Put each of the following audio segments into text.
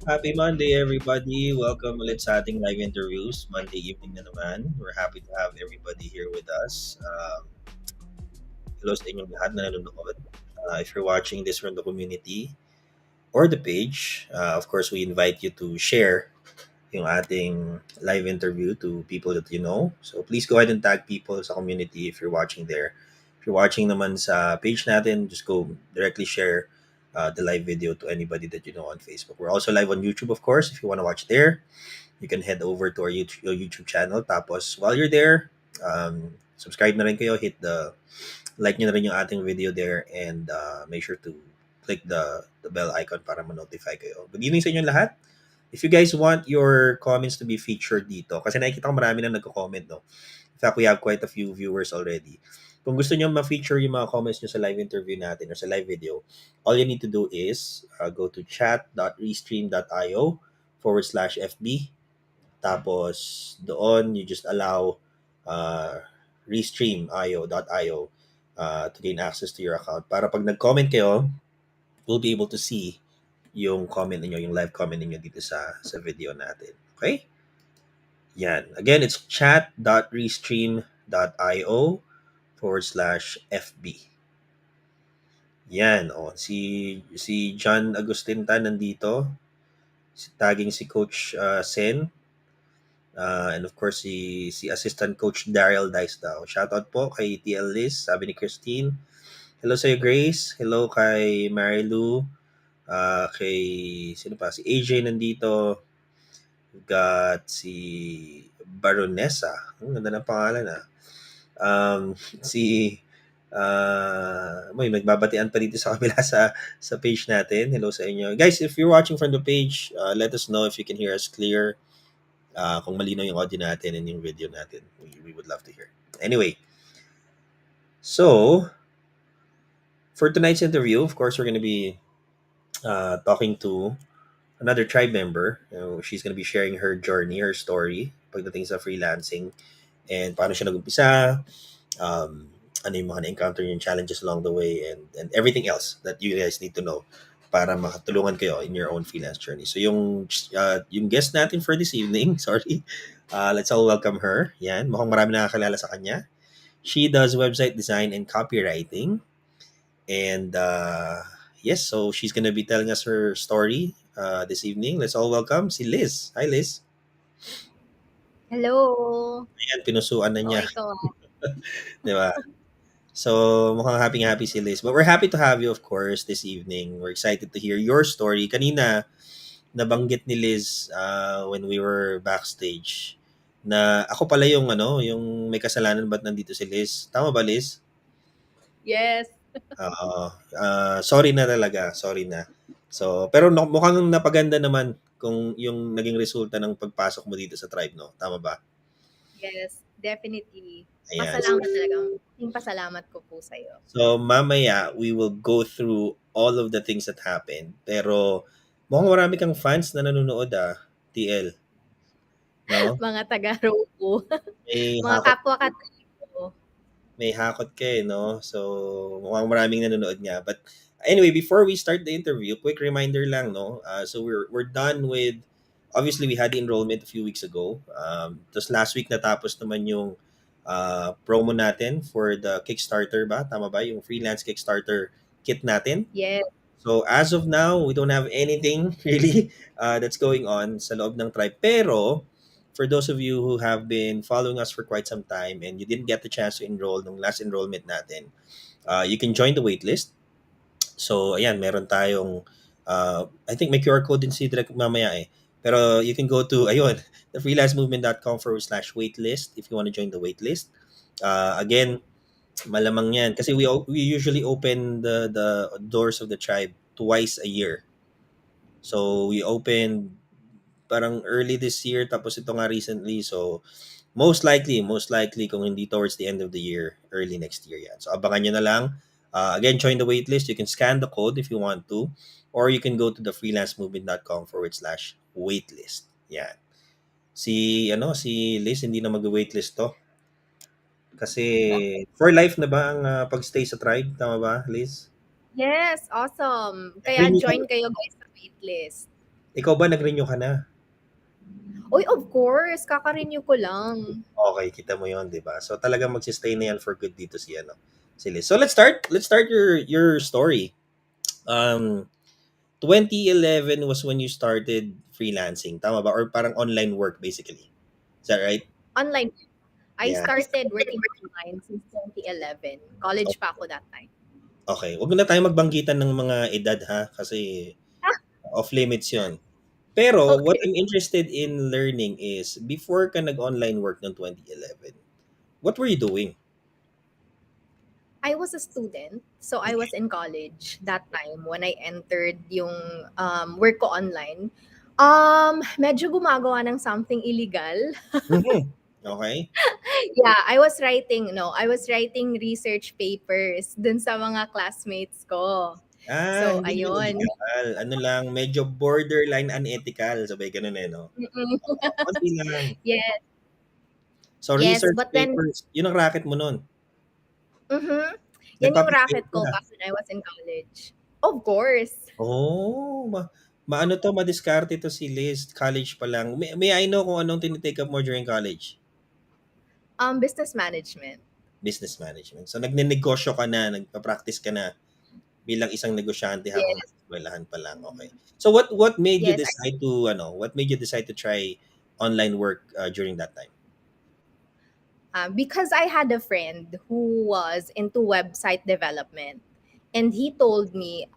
Happy Monday, everybody. Welcome ulit sa ating live interviews. Monday evening na naman. We're happy to have everybody here with us. Hello sa inyong lahat na nanonood. If you're watching this from the community or the page, of course, we invite you to share yung ating live interview to people that you know. So please go ahead and tag people sa community if you're watching there. If you're watching naman sa page natin, just go directly share the live video to anybody that you know on Facebook. We're also live on YouTube, of course. If you want to watch there, you can head over to our YouTube channel. Tapos, while you're there, subscribe na rin kayo. Hit the like nyo na rin yung ating video there and make sure to click the bell icon para ma-notify kayo. Good evening sa inyo lahat. If you guys want your comments to be featured dito, kasi nakikita ko marami na nagko-comment, no? In fact, we have quite a few viewers already. Kung gusto nyo ma-feature yung mga comments nyo sa live interview natin or sa live video, all you need to do is go to chat.restream.io/FB. Tapos, doon, you just allow restream.io to gain access to your account. Para pag nag-comment kayo, we'll be able to see yung comment niyo, yung live comment niyo dito sa video natin. Okay? Yan. Again, it's chat.restream.io/FB. Yan. O, si John Agustin Tan nandito. Tagging si Coach Sen. And of course, si Assistant Coach Daryl Dice daw. Shoutout po kay TL Lyzz, sabi ni Christine. Hello sa'yo, Grace. Hello kay Marilu. Kay, sino pa? Si AJ nandito. We've got si Baronessa. Ang ganda ng pangalan si may nagbabatian pa dito sa kabila sa page natin. Hello sa inyo. Guys, if you're watching from the page, let us know if you can hear us clear. Kung malinaw yung audio natin and yung video natin. We would love to hear. Anyway, so for tonight's interview, of course, we're going to be talking to another tribe member. She's going to be sharing her journey, her story pagdating sa freelancing and paano siya nag-umpisa, ano yung mga na-encounter yung challenges along the way and everything else that you guys need to know para makatulungan kayo in your own freelance journey. So yung guest natin for this evening, sorry, let's all welcome her. Yan, mukhang marami nakakilala sa kanya. She does website design and copywriting. And yes, so she's gonna be telling us her story this evening. Let's all welcome si Lyzz. Hi, Lyzz. Hello. Ayan, pinusuan na niya. Okey ka. Di ba? So, mukhang happy si Lyzz. But we're happy to have you, of course, this evening. We're excited to hear your story. Kanina, nabanggit ni Lyzz when we were backstage na ako pala yung yung may kasalanan ba't nandito si Lyzz. Tama ba, Lyzz? Yes. Oo. Sorry na talaga. Sorry na. So, pero mukhang napaganda naman kung yung naging resulta ng pagpasok mo dito sa tribe, no? Tama ba? Yes, definitely. Ayan. Pasalamat talaga. Malaking pasalamat ko po sa'yo. So, mamaya, we will go through all of the things that happened. Pero, mukhang marami kang fans na nanonood, TL. No? Mga taga-Roku, May mga hakot, kapwa Katoliko. may hakot ka no? So, mukhang maraming nanonood nga. But, anyway, before we start the interview, quick reminder lang, no? So, we're done with, obviously, we had the enrollment a few weeks ago. Tapos last week natapos naman yung promo natin for the Kickstarter ba? Tama ba? Yung freelance Kickstarter kit natin. Yes. So as of now, we don't have anything really that's going on sa loob ng tribe. Pero for those of you who have been following us for quite some time and you didn't get the chance to enroll nung last enrollment natin, you can join the waitlist. So ayan, meron tayong I think may QR code din si Direk mamaya eh. Pero you can go to ayun, thefreelancemovement.com/waitlist if you want to join the waitlist. Again, malamang yan. Kasi we usually open the doors of the tribe twice a year. So, we opened parang early this year, tapos ito nga recently. So, most likely, kung hindi towards the end of the year, early next year yan. So, abangan nyo na lang. Again, join the waitlist. You can scan the code if you want to. Or you can go to thefreelancemovement.com/waitlist. Yan. Si Lyzz, hindi na mag-waitlist to. Kasi for life na ba ang pagstay sa tribe? Tama ba, Lyzz? Yes, awesome. Kaya Renew ka, join kayo guys sa waitlist. Ikaw ba nag-renew ka na? Uy, of course, kaka-renew ko lang. Okay, kita mo 'yon, 'di ba? So talagang magsi-stay na 'yan for good dito si ano, si Liz. So let's start. Let's start your story. Um 2011 was when you started freelancing, tama ba? Or parang online work basically. Is that right? Online. I Yeah. started working online since 2011. College pa ako that time. Okay. Huwag na tayong magbanggitan ng mga edad ha kasi Ah, off limits 'yon. Pero what okay. I'm interested in learning is before ka nag-online work noong 2011, what were you doing? I was a student, so I was in college that time when I entered yung work ko online. Medyo gumagawa ng something illegal. Mhm. Okay. Yeah, I was writing research papers dun sa mga classmates ko. So, Hindi naman ayun. illegal. Ano lang, medyo borderline unethical, sabay gano'n eh, 'no? Mm-mm. Oo, konti lang. Yes, So, yes, research but then, papers, 'yun ang racket mo nun? mhm, yan yung Nagpapatype racket ko ka? back when I was in college. Of course, Oh, maano 'to, madiskarte 'to si Liz, college pa lang. May I know kung anong tini-take up mo during college? business management. Business management. So, nagnenegosyo ka na, nagpa-practice ka na bilang isang negosyante habang nasa Yes, eskuwelahan pa lang, okey. So, what made you yes. decide to ano, what made you decide to try online work, during that time? Because I had a friend who was into website development, and he told me,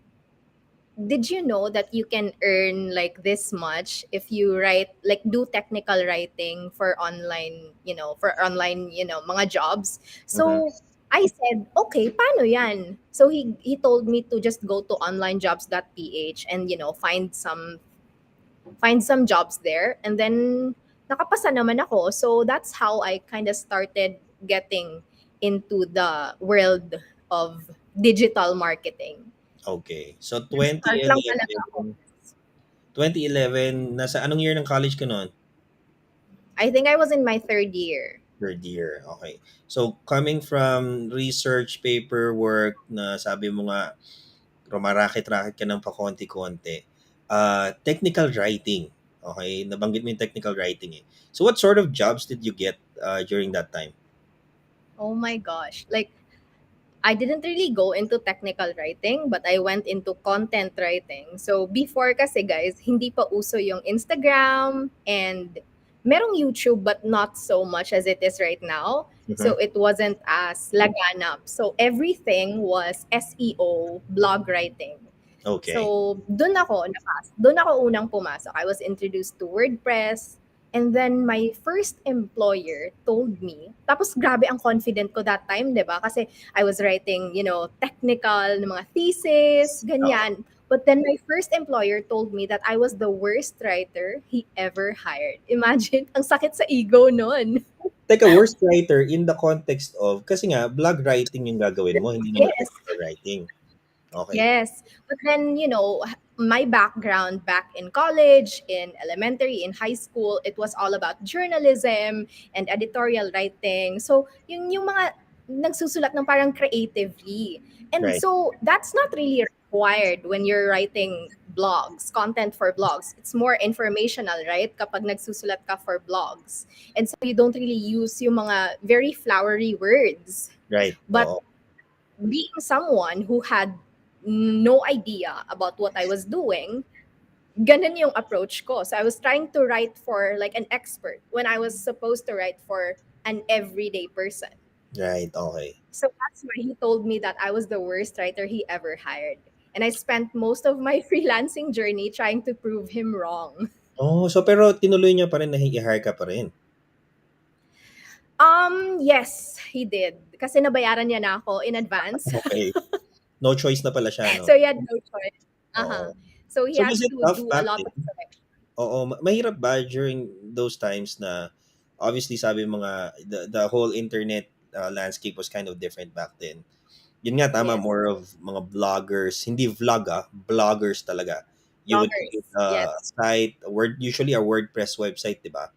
did you know that you can earn like this much if you write, like, do technical writing for online, mga jobs? Mhm. So I said, okay, paano yan? So he told me to just go to onlinejobs.ph and find some jobs there, and then nakapasa naman ako. So that's how I kind of started getting into the world of digital marketing. Okay. So, Nag-start lang talaga ako. 2011, nasa anong year ng college ka no'n? I think I was in my third year. Third year, okay. So, coming from research paperwork na sabi mo nga, rumaraket-raket ka ng pakonti-konti, technical writing, okay? Nabanggit mo yung technical writing, eh. So, what sort of jobs did you get, during that time? Oh my gosh. Like, I didn't really go into technical writing, but I went into content writing. So before kasi guys, hindi pa uso yung Instagram, and merong YouTube but not so much as it is right now. So Mhm. it wasn't as laganap. So everything was SEO, blog writing. Okay. So doon ako unang pumasok. I was introduced to WordPress, and then my first employer told me, tapos grabe ang confident ko that time, 'di ba? Kasi I was writing, technical na mga thesis, Oo. ganyan. But then my first employer told me that I was the worst writer he ever hired. Imagine, ang sakit sa ego nun. Teka, worst writer in the context of kasi nga blog writing yung gagawin mo, hindi naman Yes. technical writing. Okay. Yes. But then, my background back in college, in elementary, in high school, it was all about journalism and editorial writing. So, yung mga nagsusulat ng parang creatively. And Right. so, that's not really required when you're writing blogs, content for blogs. It's more informational, right? Kapag nagsusulat ka for blogs. And so, you don't really use yung mga very flowery words. Right. But Oo. being someone who had no idea about what I was doing, ganun yung approach ko. So I was trying to write for like an expert when I was supposed to write for an everyday person. Right, okay. So that's why he told me that I was the worst writer he ever hired. And I spent most of my freelancing journey trying to prove him wrong. Oh, so pero tinuloy niyo pa rin na i-hire ka pa rin? Yes, he did. Kasi nabayaran niya na ako in advance. Okay. No choice na pala siya 'no? So he had no choice. Oo. Uh-huh. So he So was has it to tough do a back lot then? of selection. Oo, mahirap ba during those times na obviously sabi mo nga the whole internet, landscape was kind of different back then. Yun nga tama, Yes. more of mga vloggers, hindi vlog, bloggers talaga. You would create Bloggers. a Yes. site, usually a WordPress website, 'di ba?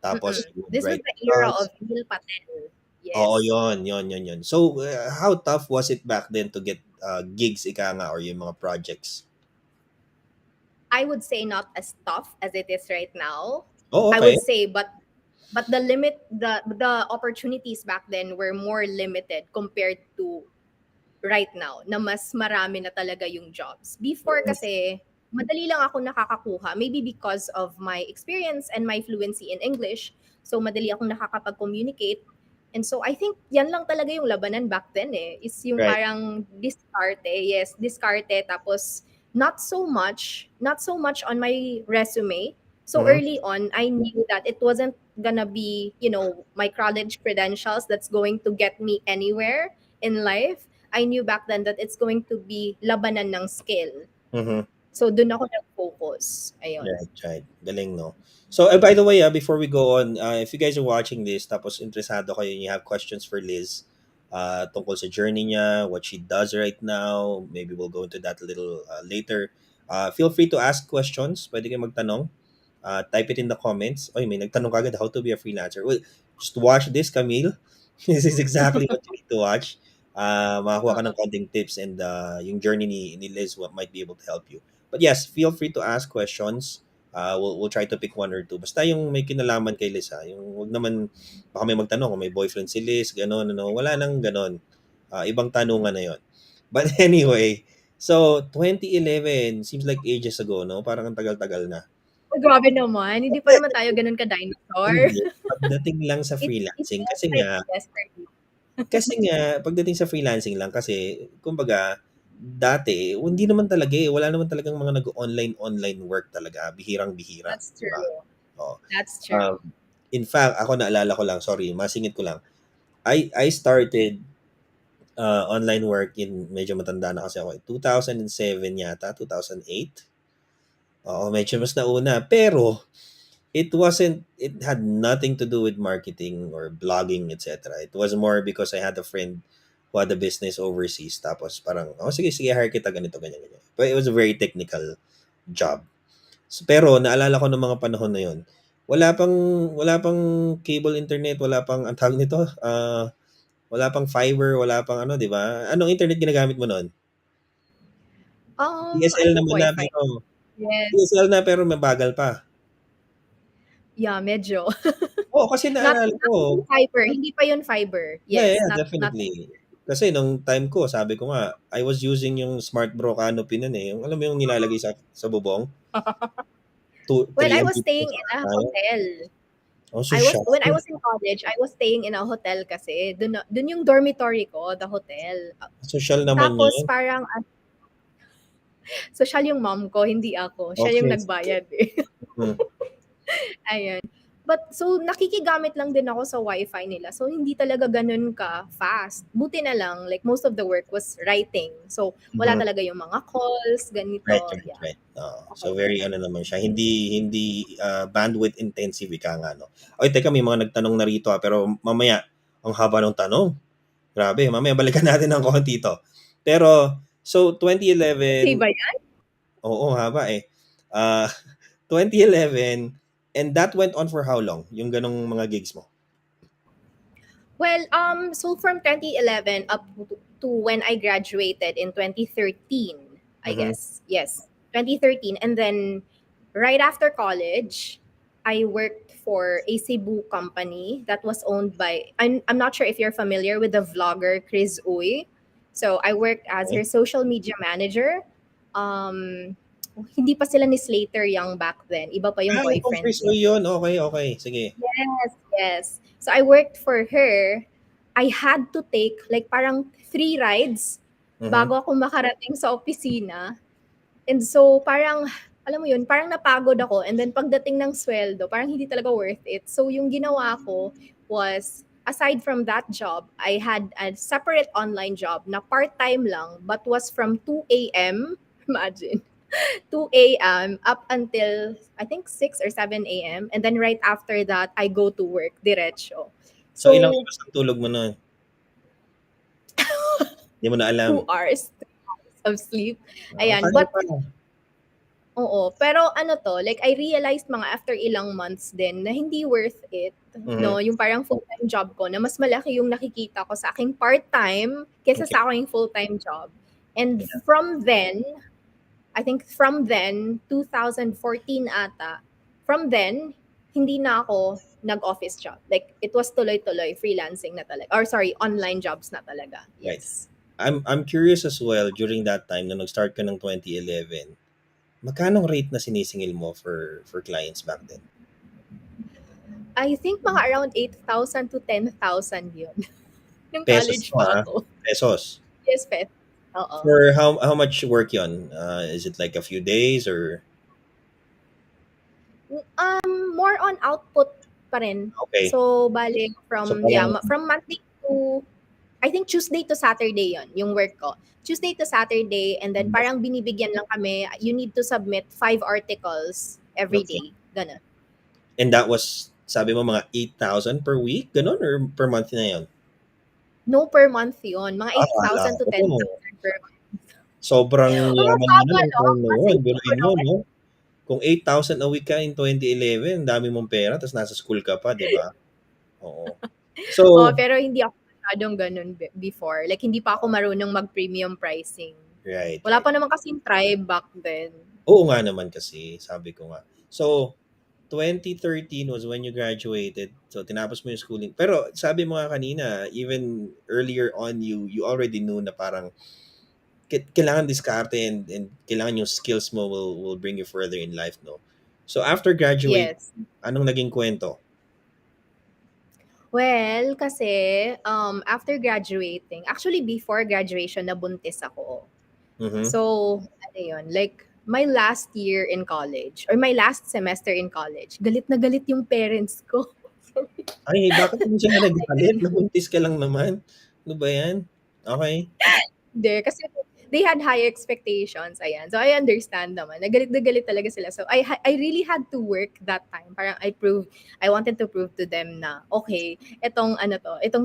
Tapos Mm-mm. you would This was write the era of blogs. Neil Patel. Oo, Yes. yun. So, how tough was it back then to get, gigs ika nga or yung mga projects? I would say not as tough as it is right now. Oh, I okay. would say, but the opportunities back then were more limited compared to right now na mas marami na talaga yung jobs. Before Mm, kasi, madali lang ako nakakakuha. Maybe because of my experience and my fluency in English. So, madali akong nakakapag-communicate. And so, I think yan lang talaga yung labanan back then eh. Is yung right. parang diskarte. Yes, diskarte. Tapos, not so much on my resume. So, Mhm, early on, I knew that it wasn't gonna be, my college credentials that's going to get me anywhere in life. I knew back then that it's going to be labanan ng skill. mhm. So, dun ako nag-focus. Ayun. Right, right. Galing, no? So, by the way, before we go on, if you guys are watching this, tapos interesado kayo and you have questions for Liz, tungkol sa journey niya, what she does right now, maybe we'll go into that a little later. Feel free to ask questions. Pwede kayo magtanong. Type it in the comments. Oy, may nagtanong kagad how to be a freelancer. Well, just watch this, Camille. This is exactly what you need to watch. Makakuha ka Oo. ng konting tips and yung journey ni Liz what might be able to help you. But yes, feel free to ask questions. We'll try to pick one or two. Basta yung may kinalaman kay Liz, ha? Yung wag naman, baka may magtanong kung may boyfriend si Liz, gano'n, ano. Wala nang gano'n. Ibang tanungan na yon. But anyway, so 2011 seems like ages ago, no? Parang ang tagal-tagal na. Oh, grabe naman. Hindi pa naman tayo ganun ka-dinosaur. Hindi, pagdating lang sa It freelancing feels kasi like nga yesterday. pagdating sa freelancing lang kasi kumbaga dati hindi naman talaga, wala naman talagang mga nag-online work talaga, bihirang-bihira, That's 'di ba? true. Oo. That's Um, true. in fact, ako naalala ko lang, sorry, masingit ko lang. I started online work in medyo matanda na kasi ako, 2007 yata, 2008. Oo, medyo mas nauna. Pero it had nothing to do with marketing or blogging, etc. It was more because I had a friend who had a business overseas. Tapos parang, oh sige, sige, hire kita, ganito, ganyan, ganyan. But it was a very technical job. So, pero naalala ko ng mga panahon na yun, wala pang, wala pang cable internet, wala pang, ang tawag nito, wala pang fiber, wala pang ano, di ba? Anong internet ginagamit mo noon? I DSL think naman na, Wi-Fi. pero, Yes. DSL na pero mabagal pa. Yeah, medyo. Oo, kasi Not naalala not ko, even fiber. Hindi pa yun fiber. yeah, Yes, yeah, not definitely. Kasi nung time ko, sabi ko nga, I was using yung Smart Bro canopy nun eh. Yung, alam mo yung nilalagay sa bubong? Well, I was 300 staying pesos in a ata yun. hotel. Oh, social. When I was in college, I was staying in a hotel kasi dun yung dormitory ko, the hotel. Social naman Tapos yun. parang social yung mom ko, hindi ako. Siya yung Okay, sige. nagbayad eh. Hmm. Ayun. But so nakikigamit lang din ako sa wifi nila. So hindi talaga ganun ka fast. Buti na lang like most of the work was writing. So wala Mhm. talaga yung mga calls, Right, ganito. right, Yeah. right. Oo. So Okay lang very yan. ano naman siya. Hindi bandwidth intensive ika nga, no. Oy, teka, may mga nagtanong na rito pero mamaya ang haba ng tanong. Grabe, mamaya balikan natin ng konti to. Pero so Okay 2011, ba yan? oo, haba eh. Ah 2011, and that went on for how long? Yung ganong mga gigs mo? Well, so from 2011 up to when I graduated in 2013, I Mhm. guess. Yes, 2013. And then right after college, I worked for a Cebu company that was owned by, I'm not sure if you're familiar with the vlogger Chris Uy. So I worked as her Okay. social media manager. Um, hindi pa sila ni Slater Young back then. Iba pa yung Itong boyfriend Chris niya. Uy yun. Okay, okay. Sige. Yes, yes. So I worked for her. I had to take like parang 3 rides Mhm. bago ako makarating sa opisina. And so parang, alam mo yun, parang napagod ako. And then pagdating ng sweldo, parang hindi talaga worth it. So yung ginawa ko was, aside from that job, I had a separate online job na part-time lang but was from 2 a.m. Imagine. 2 a.m. up until I think 6 or 7 a.m. And then right after that, I go to work diretso. So ilang So oras ang tulog mo nun? Hindi mo na alam. 2 hours of sleep. Oo, Ayan. kaya But pa. oo, pero ano to, like I realized mga after ilang months din na hindi worth it. Mhm. No, yung parang full-time job ko na mas malaki yung nakikita ko sa aking part-time kaysa Okay. sa aking full-time job. And Yeah. from then, I think from then, 2014 ata, from then, hindi na ako nag-office job. Like, it was tuloy-tuloy, freelancing na talaga. Or sorry, online jobs na talaga. Right. Yes. I'm curious as well during that time na nag-start ka ng 2011, magkano rate na sinisingil mo for clients back then? I think mga around 8,000 to 10,000 yun. Nung Pesos college to, pa ha? ako. Pesos. Yes, pet. Oo. For how much work yon? Is it like a few days or More on output pa rin. okay? So, bale, So from, yeah, parang from Monday to, I think Tuesday to Saturday yon yung work ko. Tuesday to Saturday, and then parang binibigyan lang kami, you need to submit 5 articles every okay. day. Ganun. And that was sabi mo mga 8,000 per week, ganun or per month na yon? No, per month yon. Mga Akala 8,000 to ko 10,000 per month. sobrang Oh, yaman mo na mababa, nung no? time na Kasi yun. hindi ko Biruin mo, naman, no? Kung 8,000 a week ka in 2011, dami mong pera, tapos nasa school ka pa, di ba? Oo. So, pero hindi ako masyadong ganun before. Like, hindi pa ako marunong mag-premium pricing. right, Wala right. pa naman kasing tribe back then. Oo nga naman kasi, sabi ko nga. So, 2013 was when you graduated. So, tinapos mo yung schooling. Pero sabi mo nga kanina, even earlier on, you already knew na parang kailangan diskarte and kailangan yung skills mo will bring you further in life, no? So, after graduate, Yes. anong naging kwento? Well, kasi after graduating, actually before graduation, nabuntis ako. Mhm. So, ano yun, like, my last year in college, or my last semester in college, galit na galit yung parents ko. Ay, bakit hindi sila nagagalit? Nabuntis ka lang naman. Ano ba yan? Okay. Hindi, kasi they had high expectations, ayan. So, I understand naman. Nagalit na galit talaga sila. So, I really had to work that time. Parang I wanted to prove to them na, okay, itong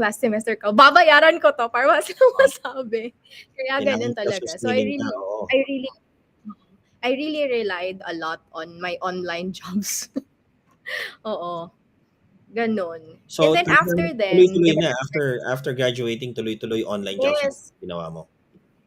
last semester ko, babayaran ko to para wala silang masabi. Kaya ganun Kailangan talaga. So, self-sustaining ka, oo. I really, I really relied a lot on my online jobs. Oo, ganun. So, And then talagang after then, tuloy-tuloy di ba, na after graduating, tuloy-tuloy online jobs yung yes, ginawa mo?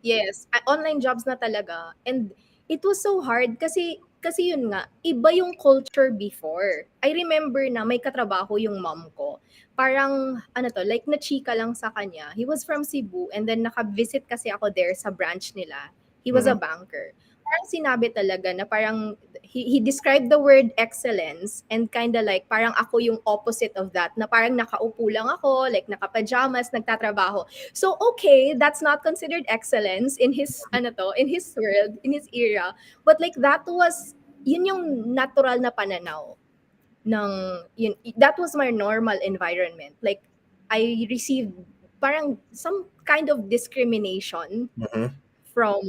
yes, online jobs na talaga. And it was so hard kasi yun nga, iba yung culture before. I remember na may katrabaho yung mom ko. Parang ano to, like na-chika lang sa kanya. He was from Cebu, and then naka-visit kasi ako there sa branch nila. He was a Mhm. banker. Parang sinabi talaga na parang he described the word excellence, and kind of like parang ako yung opposite of that, na parang nakaupo lang ako, like naka-pajamas, nagtatrabaho. So okay, that's not considered excellence in his in his world, in his era. But like that was yun yung natural na pananaw ng yun, that was my normal environment. Like, I received parang some kind of discrimination Mhm. from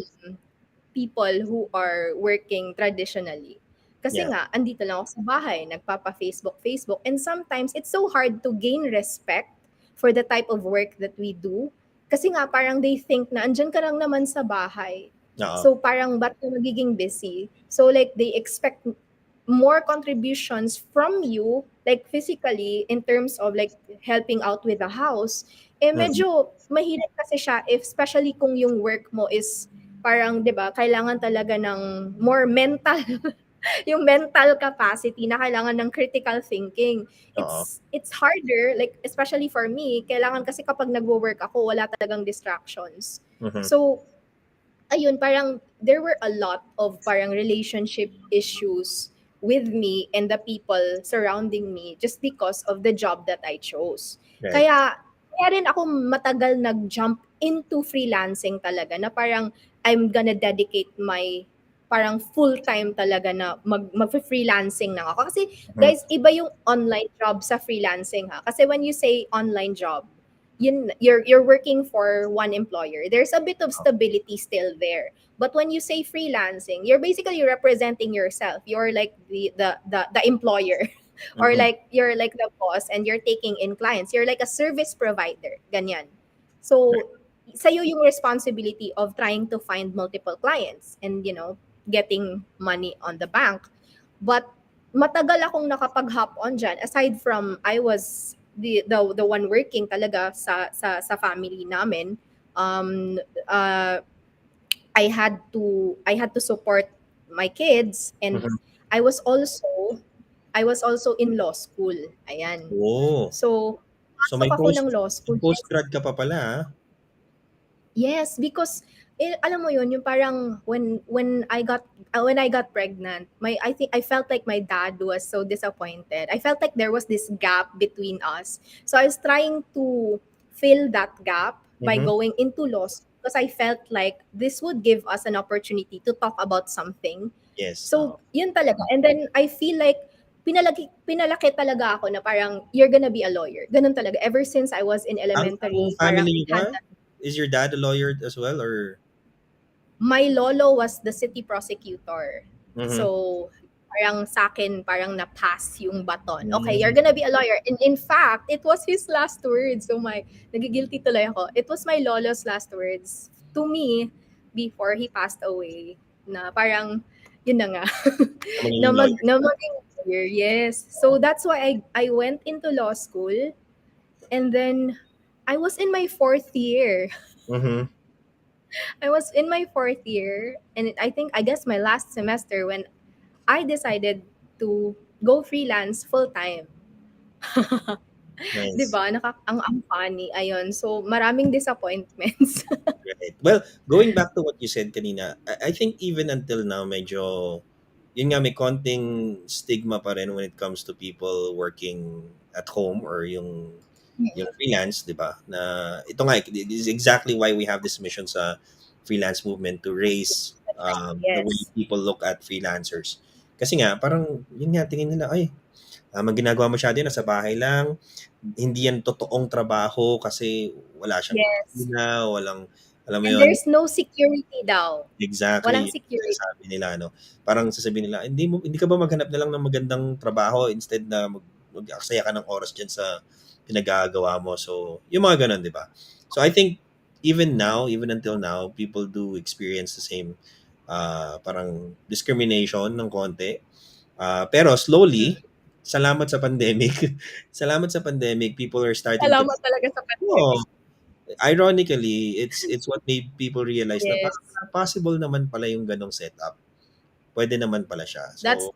people who are working traditionally. Kasi Yeah. nga, andito lang ako sa bahay, Facebook, and sometimes it's so hard to gain respect for the type of work that we do. Kasi nga, parang they think na andyan ka lang naman sa bahay. Oo. So parang ba't ka magiging busy? So like they expect more contributions from you, like physically, in terms of like helping out with the house. Eh Mhm. medyo mahirap kasi siya, if especially kung yung work mo is parang 'di ba, kailangan talaga ng more mental yung mental capacity, na kailangan ng critical thinking. Oo. It's harder, like especially for me, kailangan kasi kapag nagwo-work ako, wala talagang distractions. Mhm. So ayun, parang there were a lot of parang relationship issues with me and the people surrounding me, just because of the job that I chose. Right. Kaya rin ako matagal nag-jump into freelancing talaga, na parang I'm gonna dedicate my parang full-time talaga na mag-freelancing na ako. Kasi Mhm. guys, iba yung online job sa freelancing ha. Kasi when you say online job, you're working for one employer. There's a bit of stability still there. But when you say freelancing, you're basically representing yourself. You're like the employer, or Mhm. like you're like the boss, and you're taking in clients. You're like a service provider. Ganyan. So sa'yo yung responsibility of trying to find multiple clients, and getting money on the bank. But matagal akong nakapag-hop on diyan, aside from I was the one working talaga sa family namin. um uh I had to support my kids, and Mhm. I was also I was also in law school. Ayan. Oh, So, so pasok ako ng law may school. Yes, post-grad ka pa pala, ah. yes, because alam mo yun, yung parang when I got pregnant, I think I felt like my dad was so disappointed. I felt like there was this gap between us. So I was trying to fill that gap by Mhm. going into law school because I felt like this would give us an opportunity to talk about something. Yes, So, oo. yun talaga. And then I feel like pinalaki talaga ako na parang you're gonna be a lawyer. Ganun talaga. Ever since I was in Ang elementary, parang family I niyo ba, had is your dad a lawyer as well or my lolo was the city prosecutor. mhm. So, parang sa akin, parang na-pass yung baton. Okay, you're Hmm, gonna be a lawyer. And in fact, it was his last words. So, nagigilty tuloy ako. It was my lolo's last words to me before he passed away. Na parang, yun na nga. na magiging lawyer Na ka. maging lawyer, yes. So, that's why I went into law school. And then, I was in my fourth year. Mhm. I was in my fourth year, and I guess my last semester when I decided to go freelance full time. 'Di Nice. ba? Ang funny, ayun. So, maraming disappointments. Right. Well, going back to what you said kanina, I think even until now medyo yun nga may konting stigma pa rin when it comes to people working at home or yung freelance, 'di ba? Na ito nga this is exactly why we have this mission sa freelance movement to raise the way Yes. people look at freelancers. Kasi nga parang yun nga tingin nila ay ang ginagawa masyado yun nasa bahay lang, hindi yan totoong trabaho kasi wala siyang Yes. opisina, walang alam mo And yun. there's no security daw. Walang Exactly, yung security. sinasabi nila 'no. Parang sasabihin nila, hindi ka ba maghanap na lang ng magandang trabaho instead na mag-aksaya ka ng oras diyan sa pinagagawa mo." So, yung mga gano'n, 'di ba? So, I think even now, even until now, people do experience the same, parang discrimination ng konti. Pero slowly, salamat sa pandemic, salamat sa pandemic, people are starting to Salamat talaga sa oo. pandemic. Ironically, it's what made people realize na parang Yes. possible naman pala yung ganong setup. Pwede naman pala siya. That's So,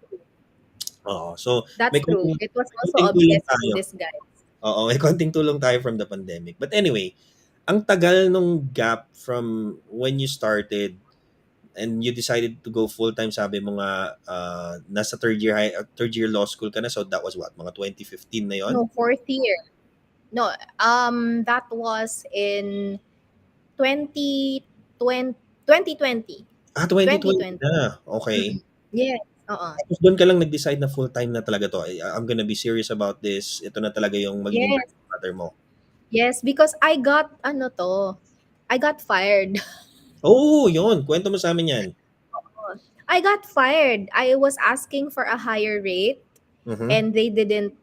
oo. So, that's true. It was may also konting a tulong blessing in tayo. disguise. Oo, may konting tulong tayo from the pandemic. But anyway, ang tagal nung gap from when you started and you decided to go full-time, sabi mo nga, nasa third year law school ka na. So, that was what? Mga 2015 na yon. No, fourth year. No, that was in 2020 2020. 2020 2020. na. Okay. Mm. Yes, oo. Tapos doon ka lang nag-decide na full-time na talaga 'to, I'm gonna be serious about this, ito na talaga yung magiging bread Yes, and butter mo. yes, because I got fired. Oh, yun, kuwento mo sa'min 'yan. I got fired. I was asking for a higher rate, Mhm, and they didn't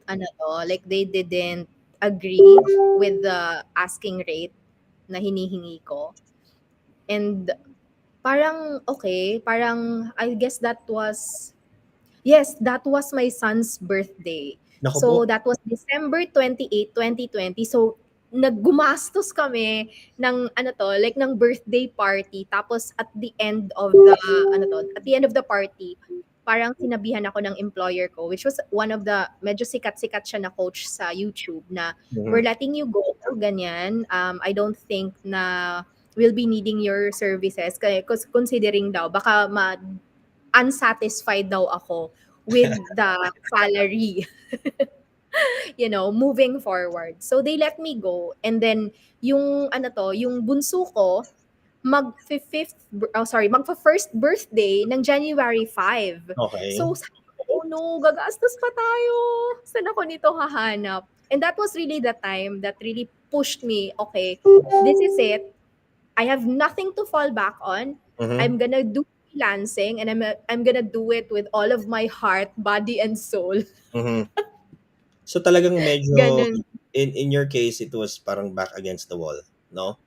agree with the asking rate na hinihingi ko. And parang okay, parang I guess that was Yes, that was my son's birthday. naku po. So that was December 28, 2020. So naggumastos kami ng like ng birthday party, tapos at the end of the party, parang sinabihan ako ng employer ko, which was one of the medyo sikat-sikat siya na coach sa YouTube, na we're Mhm, letting you go, ganyan. I don't think na we'll be needing your services kaya considering daw baka unsatisfied daw ako with the salary, moving forward. So they let me go, and then yung bunso ko magfa first birthday ng January 5. okey. So sabi ko, oh no, gagastos pa tayo. Saan ako nito hahanap? And that was really the time that really pushed me, okay, this is it. I have nothing to fall back on. Mhm, I'm gonna do freelancing, and I'm gonna do it with all of my heart, body, and soul. mhm. So, talagang medyo Ganun. in your case, it was parang back against the wall, 'no?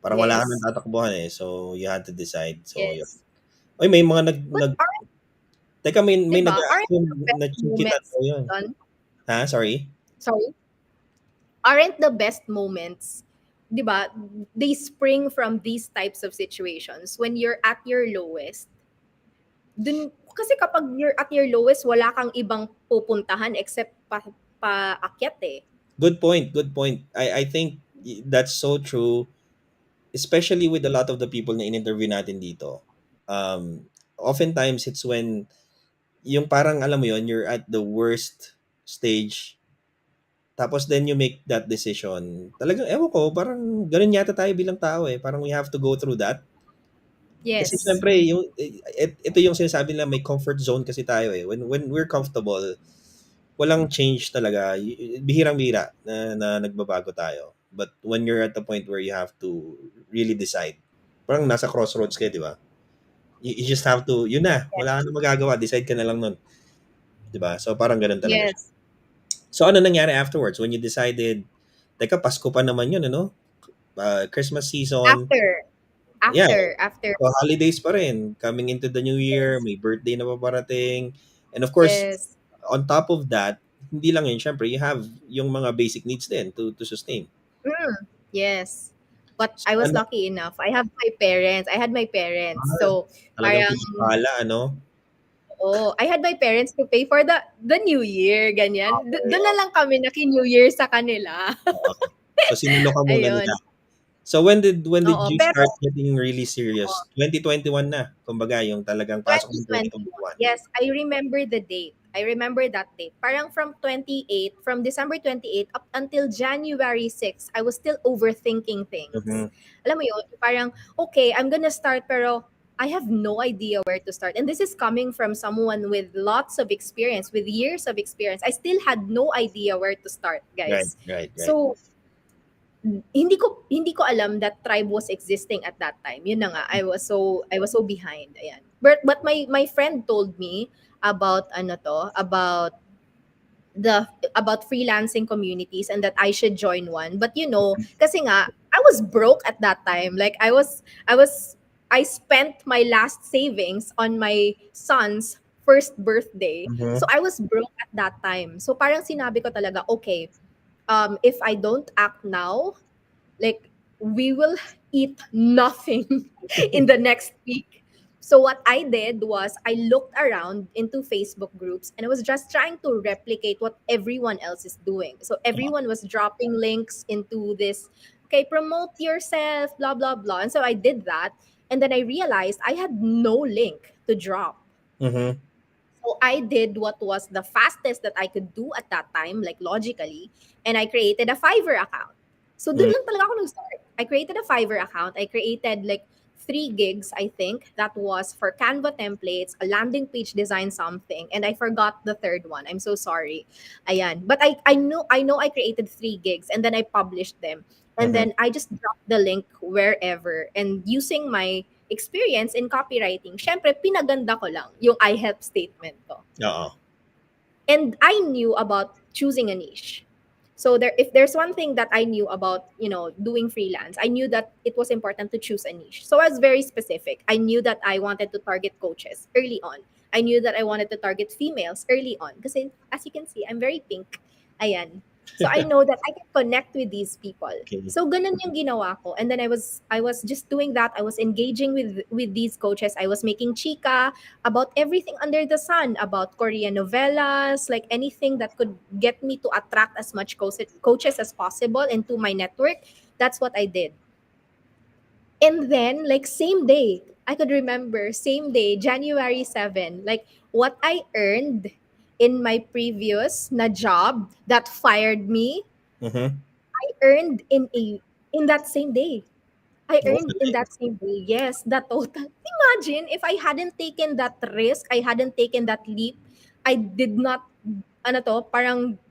Parang wala ka ng Yes. tatakbuhan, eh, so you had to decide. So, yun. Yes. Uy, may mga But teka may 'di ba, aren't nag-a-assume the best na chinkitan moments daw yun. done? Ha, sorry? Sorry? Aren't the best moments 'di ba, they spring from these types of situations when you're at your lowest. Dun kasi kapag you're at your lowest, wala kang ibang pupuntahan except paakyat, eh. Good point. Good point. I think that's so true, especially with a lot of the people na in-interview natin dito. Oftentimes it's when yung parang alam mo yon, you're at the worst stage, tapos then you make that decision. Talagang ewan ko, parang ganun yata tayo bilang tao eh. Parang we have to go through that. Kasi Yes. syempre, ito yung sinasabi nila, may comfort zone kasi tayo eh. When we're comfortable, walang change talaga. Bihirang-bihira na nagbabago tayo. But when you're at the point where you have to really decide, parang nasa crossroads kayo, di ba? You just have to, yun na, wala ka na magagawa, decide ka na lang nun. Di ba? So parang ganun talaga siya. Yes. So ano nangyari afterwards when you decided, teka, Pasko pa naman yun, ano? Christmas season, After yeah, after so holidays pa rin. Coming into the new year, yes. may birthday na paparating. And of course, Yes. on top of that, hindi lang yun, syempre, you have yung mga basic needs din to sustain. Yes. But So, I was ano, lucky enough. I have my parents. I had my parents. ah, So, talagang parang pinapala, ano? oh, I had my parents to pay for the New Year, ganyan. Okay, Doon na lang kami naki-New Year sa kanila. oo. So, sinulo ka muna nila. Ayun. So, when did Oo, you pero start getting really serious? 2021 na. Kumbaga, yung talagang pasok ng 2021. 2021. Yes, I remember the date. I remember that date. Parang from December 28 up until January 6, I was still overthinking things. Mm-hmm. Alam mo yun, parang, okay, I'm gonna start pero I have no idea where to start. And this is coming from someone with lots of experience, with years of experience. I still had no idea where to start, Right, guys. right, right. So, hindi ko alam that tribe was existing at that time. Yun na nga, I was so behind. Ayan. But my friend told me about the about freelancing communities and that I should join one. But kasi nga I was broke at that time. Like I spent my last savings on my son's first birthday. Mm-hmm. So I was broke at that time. So parang sinabi ko talaga, okay, if I don't act now, like we will eat nothing in the next week. So what I did was I looked around into Facebook groups and I was just trying to replicate what everyone else is doing. So everyone was dropping links into this, okay, promote yourself, blah blah blah. And so I did that, and then I realized I had no link to drop. Mm-hmm. So I did what was the fastest that I could do at that time, like logically, and I created a Fiverr account. So dun lang talaga ako nag-start. I created a Fiverr account. I created like 3 gigs, I think. That was for Canva templates, a landing page design something, and I forgot the third one. I'm so sorry. Ayan. But I know I created 3 gigs and then I published them. And Mm-hmm. then I just dropped the link wherever, and using my experience in copywriting, syempre pinaganda ko lang yung I help statement ko. Oo. And I knew about choosing a niche. So if there's one thing that I knew about, doing freelance, I knew that it was important to choose a niche. So I was very specific. I knew that I wanted to target coaches early on. I knew that I wanted to target females early on. Because as you can see, I'm very pink. Ayan. So I know that I can connect with these people. Okay. So ganun yung ginawa ko. And then I was just doing that. I was engaging with these coaches. I was making chika about everything under the sun, about Korean novellas, like anything that could get me to attract as much coaches as possible into my network. That's what I did. And then, like, same day, I could remember, same day, January 7, like, what I earned in my previous na job that fired me, Mm-hmm. I earned in that same day. I Oh, earned in galing. that same day. Yes, the total. Imagine if I hadn't taken that risk, I hadn't taken that leap, I did not, parang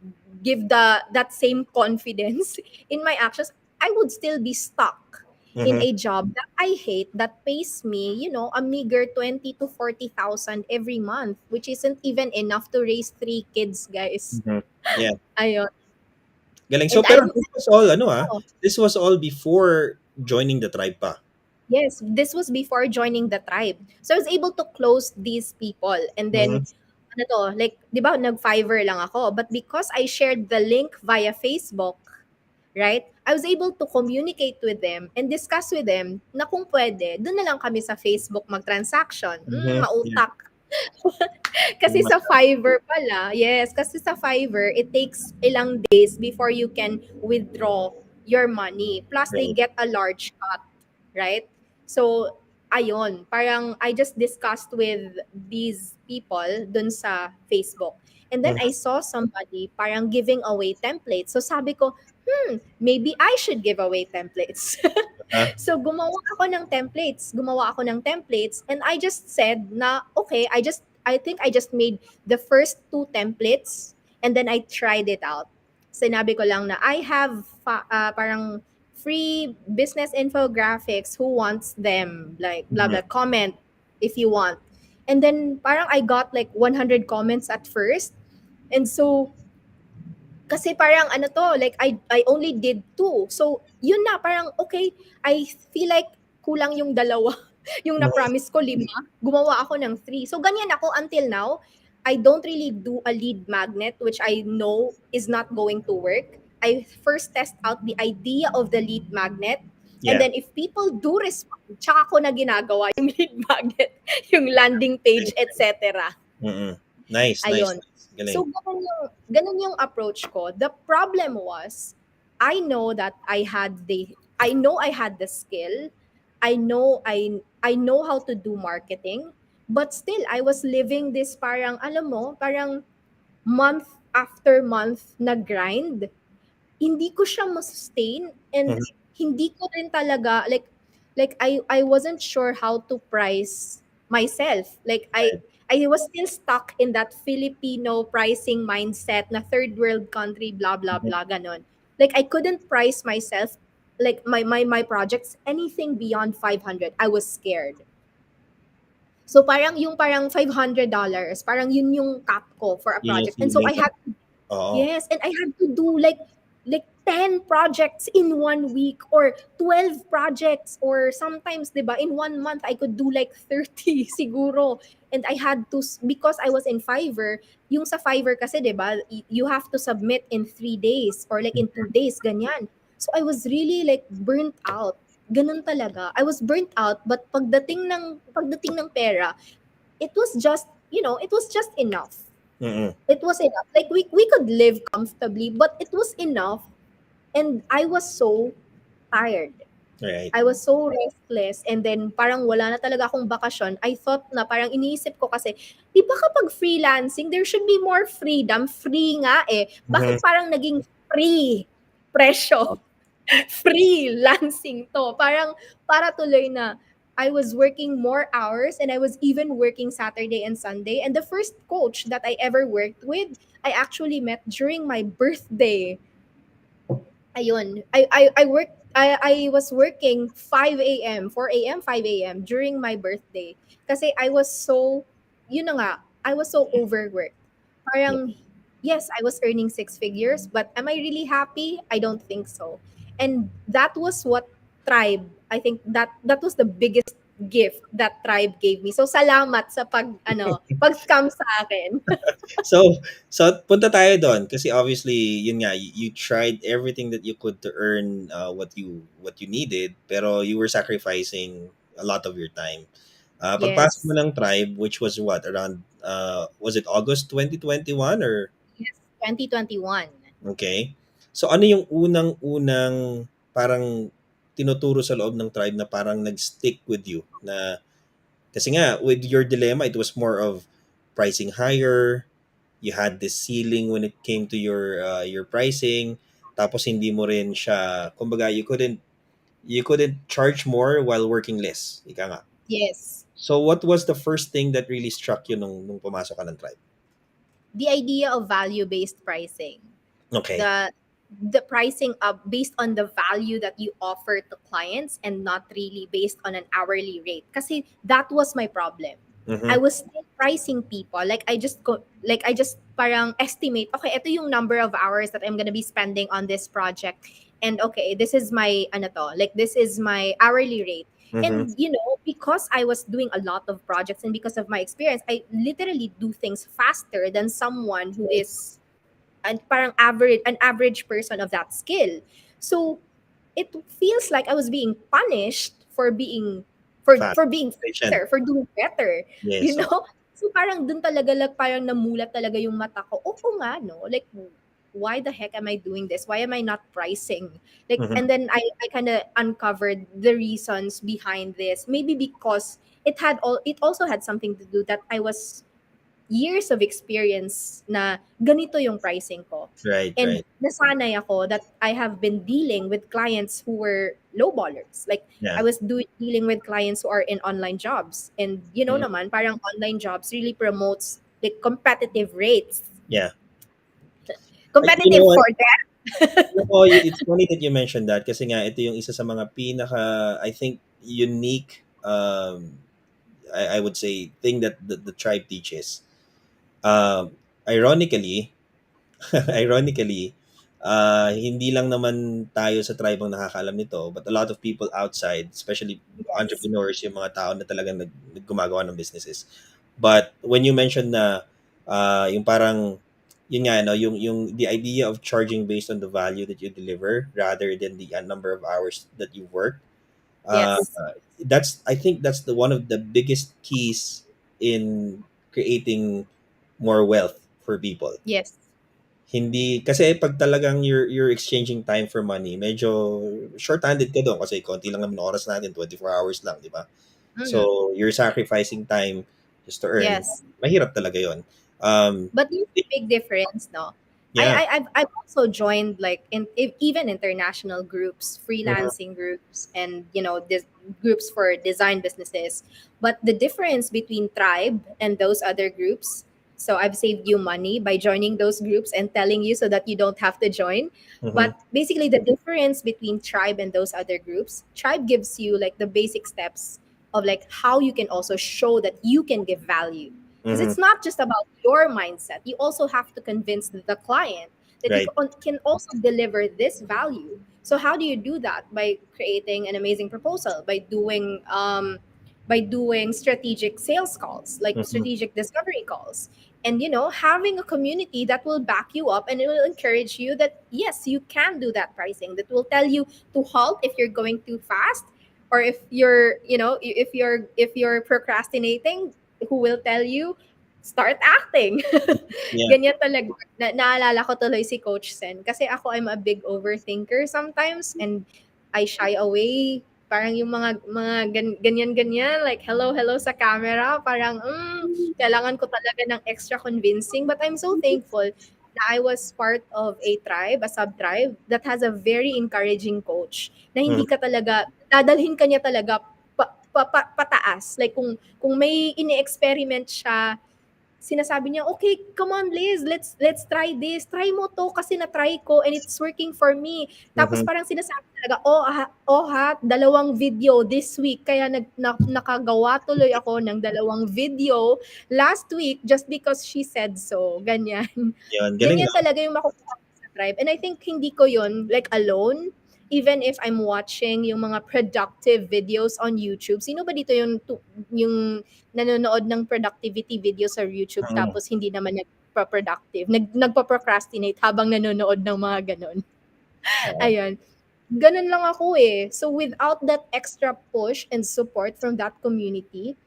give that same confidence in my actions, I would still be stuck in Mm-hmm. a job that I hate that pays me, a meager 20 to 40,000 every month, which isn't even enough to raise 3 kids, guys. Mm-hmm. Yeah. Ayun. Galing. So, And pero this was all, ano oh, this was all before joining the tribe pa. yes, this was before joining the tribe. So I was able to close these people. And then, Mm-hmm. like, di ba, nag-Fiverr lang ako. But because I shared the link via Facebook, right, I was able to communicate with them and discuss with them na kung pwede, doon na lang kami sa Facebook mag-transaction. Yeah. Mautak. Yung Kasi sa Fiverr pala, yes, kasi sa Fiverr, it takes ilang days before you can withdraw your money. Plus, they right. get a large cut, right? So, ayun, parang I just discussed with these people dun sa Facebook. And then I Mhm. saw somebody parang giving away templates. So sabi ko, maybe I should give away templates. Ah, So gumawa ako ng templates and I just said na okay, I think I just made the first two templates and then I tried it out. Sinabi ko lang na I have parang free business infographics, who wants them, like blah mhm. blah, comment if you want. And then parang I got like 100 comments at first. And so kasi parang ano to, like I only did two. So, yun na, parang okay, I feel like kulang yung dalawa. Yung Mhm. na-promise ko lima, gumawa ako ng three. So, ganyan ako until now. I don't really do a lead magnet, which I know is not going to work. I first test out the idea of the lead magnet. And Yeah. then if people do respond, tsaka ko na ginagawa yung lead magnet, yung landing page, etc. Mm. Nice, nice, Ayun. nice. So Galing. ganun yung approach ko. The problem was I know I had the skill. I know how to do marketing, but still I was living this parang alam mo, parang month after month na grind. Hindi ko siya ma-sustain and Mhm. hindi ko rin talaga like I wasn't sure how to price myself. Like Right. I was still stuck in that Filipino pricing mindset na third world country blah blah Mhm. blah ganon. Like I couldn't price myself like my projects anything beyond 500. I was scared. So parang yung parang $500, parang yun yung cap ko for a Yun yung project. And so ceiling I mo. had Oo. Yes, and I had to do like 10 projects in 1 week or 12 projects or sometimes 'di ba in 1 month I could do like 30 siguro. And I had to because I was in Fiverr, yung sa Fiverr kasi 'di ba you have to submit in 3 days or like in 2 days ganyan. So I was really like burnt out. Ganun talaga. I was burnt out but pagdating ng pera, it was just, it was just enough. Mm. It was enough. Like we could live comfortably, but it was enough. And I was so tired. Right. I was so restless and then parang wala na talaga akong bakasyon. I thought na parang iniisip ko kasi, di ba kapag freelancing, there should be more freedom. Free nga eh. Mhm. Bakit parang naging free presyo? Freelancing to. Parang para tuloy na I was working more hours and I was even working Saturday and Sunday. And the first coach that I ever worked with, I actually met during my birthday. Ayun. I was working 5 a.m., 4 a.m., 5 a.m. during my birthday. Kasi I was so, yun na nga, I was so overworked. Yeah. Parang, yes, I was earning six figures, but am I really happy? I don't think so. And that was what Tribe, I think that was the biggest gift that Tribe gave me. So salamat sa pag-scam sa akin. So, punta tayo doon kasi obviously, yun nga, you tried everything that you could to earn what you needed, pero you were sacrificing a lot of your time. Pagpasok mo Yes. ng tribe, which was what, around, was it August 2021 or, Yes, 2021. okay. So, ano yung unang-unang parang tinuturo sa loob ng tribe na parang nag-stick with you na, kasi nga, with your dilemma, it was more of pricing higher, you had this ceiling when it came to your pricing, tapos hindi mo rin siya, kumbaga, you couldn't charge more while working less, ika nga. Yes. So what was the first thing that really struck you nung pumasok ka ng tribe? The idea of value-based pricing. Okay. The pricing up based on the value that you offer to clients and not really based on an hourly rate. Kasi that was my problem. I Mm-hmm. was still pricing people like I just parang estimate, okay, ito yung number of hours that I'm gonna be spending on this project. And okay, this is my like this is my hourly rate. Mm-hmm. And because I was doing a lot of projects and because of my experience, I literally do things faster than someone who is an average person of that skill. So it feels like I was being punished for being Fast, for being efficient. faster, for doing better, you Yes. So, know? So parang dun talaga like parang namulat talaga yung mata ko. Oo nga no, like why the heck am I doing this? Why am I not pricing? Like mhm, and then I kind of uncovered the reasons behind this. Maybe because it also had something to do that I was years of experience na ganito yung pricing ko. right, And right. nasanay ako that I have been dealing with clients who were lowballers. Like Yeah. I was dealing with clients who are in online jobs. And you know Mhm. naman, parang online jobs really promotes like competitive rates. Yeah. You know Competitive what? for them. It's funny that you mentioned that kasi nga ito yung isa sa mga pinaka, I think, unique, I would say, thing that the tribe teaches. Ironically, ironically, hindi lang naman tayo sa tribe ang nakakaalam nito, but a lot of people outside, especially Yes. entrepreneurs, yung mga tao na talagang gumagawa ng businesses. But when you mentioned na yung parang yun nga no, yung the idea of charging based on the value that you deliver rather than the number of hours that you work, uh, Yes. that's I think that's the one of the biggest keys in creating more wealth for people. Yes. Hindi kasi pag talagang you're exchanging time for money, medyo short-handed ka doon kasi konti lang naman oras natin, 4 hours lang, 'di ba? Mm, So, you're sacrificing time just to earn. yes. Mahirap talaga 'yon. Um, But there's a big difference, no? yeah. I've also joined like even international groups, Mhm, freelancing groups, and groups for design businesses. But the difference between Tribe and those other groups, so I've saved you money by joining those groups and telling you so that you don't have to join. mhm, But basically, the difference between Tribe and those other groups, Tribe gives you like the basic steps of like how you can also show that you can give value, because mhm. it's not just about your mindset. You also have to convince the client that you Right. can also deliver this value. So how do you do that? By creating an amazing proposal, by doing strategic sales calls, like Mhm. strategic discovery calls, and having a community that will back you up, and it will encourage you that yes, you can do that pricing, that will tell you to halt if you're going too fast, or if you're procrastinating, who will tell you start acting. Yeah. Ganyan talaga. Naalala ko tuloy si Coach Sen. Kasi ako, I'm a big overthinker sometimes, and I shy away. Parang yung ganyan-ganyan, like hello, hello sa camera. Parang, kailangan ko talaga ng extra convincing. But I'm so thankful na I was part of a tribe, a sub-tribe, that has a very encouraging coach na hindi Mhm. ka talaga, dadalhin ka niya talaga pataas. Like kung may ini-experiment siya, sinasabi niya, "Okay, come on Liz, let's try this. Try mo 'to kasi na-try ko and it's working for me." Tapos Mhm. parang sinasabi talaga, "Oh ha, dalawang video this week." Kaya nakagawa tuloy ako ng dalawang video last week just because she said so, ganyan. 'Yun, galing Ganyan 'no? talaga yung makukuha mo sa tribe. And I think hindi ko yun like alone. Even if I'm watching yung mga productive videos on YouTube, sino ba dito yung nanonood ng productivity video sa YouTube Mm. tapos hindi naman nagpa-productive, nagpo-procrastinate habang nanonood ng mga gano'n. Oo. Ayun, gano'n lang ako, eh. So without that extra push and support from that community,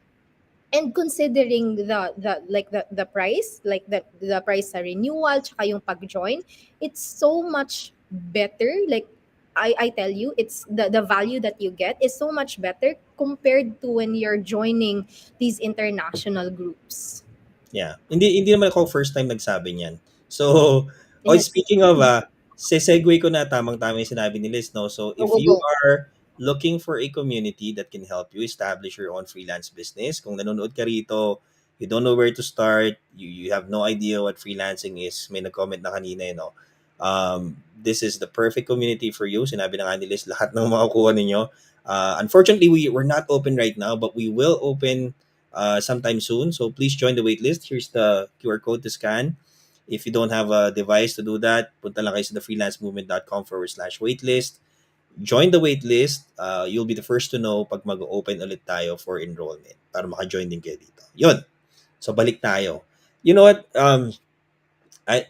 and considering the price, like the price sa renewal tsaka yung pag-join, it's so much better. Like I tell you, it's the value that you get is so much better compared to when you're joining these international groups. Yeah. Hindi naman ako first time nagsabi niyan. So, Yes. speaking of, sesegue ko na tamang-tama yung sinabi ni Liz, no? So, Go, if go, you go. are looking for a community that can help you establish your own freelance business, kung nanonood ka rito, you don't know where to start, you have no idea what freelancing is, may nag-comment na kanina, no? This is the perfect community for you. Sinabi na nga ni Liz, lahat ng makukuha ninyo. Unfortunately, we're not open right now, but we will open sometime soon. So please join the waitlist. Here's the QR code to scan. If you don't have a device to do that, punta lang kayo sa thefreelancemovement.com/waitlist. Join the waitlist. You'll be the first to know pag mag-open ulit tayo for enrollment para maka-join din kayo dito. Yun. So balik tayo. You know what?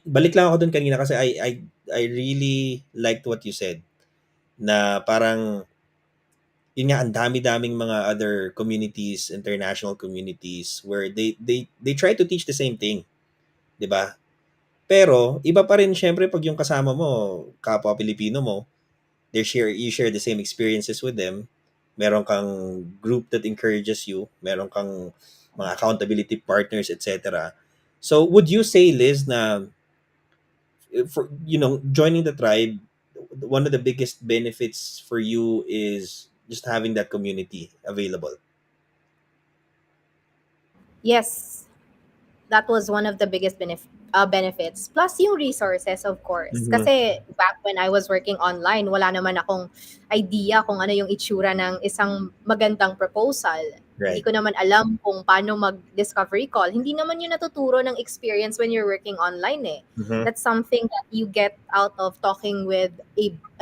Balik lang ako dun kanina kasi I really liked what you said. na parang yun nga, ang dami-daming mga other communities, international communities where they try to teach the same thing, 'di ba? Pero iba pa rin syempre pag yung kasama mo, kapwa Pilipino mo, you share the same experiences with them. Meron kang group that encourages you, meron kang mga accountability partners, etc. So would you say, Liz, na for joining the tribe, one of the biggest benefits for you is just having that community available? Yes, that was one of the biggest benefits. Plus yung resources, of course. Mm-hmm. Kasi back when I was working online, wala naman akong idea kung ano yung itsura ng isang magandang proposal. Hindi Right. ko naman alam kung paano mag-discovery call. Hindi naman yun natuturo ng experience when you're working online eh. Mm-hmm. That's something that you get out of talking with